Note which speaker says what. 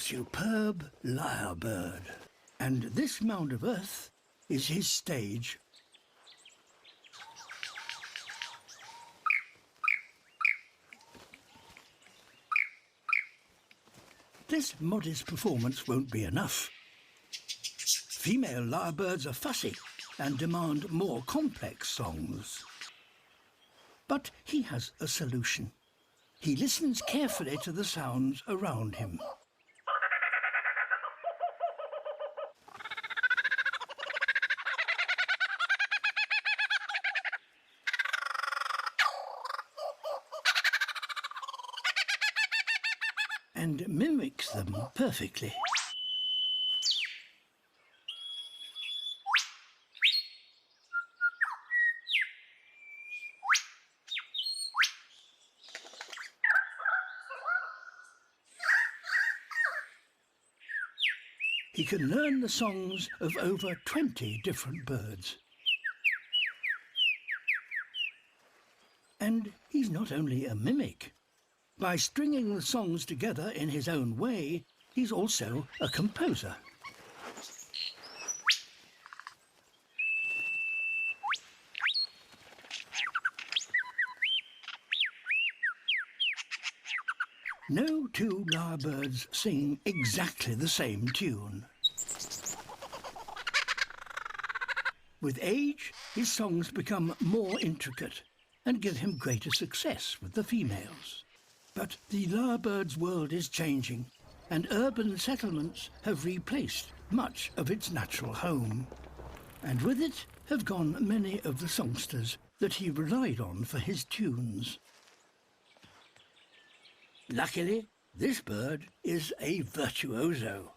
Speaker 1: superb lyrebird, and this mound of earth is his stage. This modest performance won't be enough. Female lyrebirds are fussy and demand more complex songs. But he has a solution. He listens carefully to the sounds around him. And mimics them perfectly. He can learn the songs of over 20 different birds. And he's not only a mimic. By stringing the songs together in his own way, he's also a composer. No two lyrebirds sing exactly the same tune. With age, his songs become more intricate and give him greater success with the females. But the lyrebird's world is changing, and urban settlements have replaced much of its natural home. And with it have gone many of the songsters that he relied on for his tunes. Luckily, this bird is a virtuoso.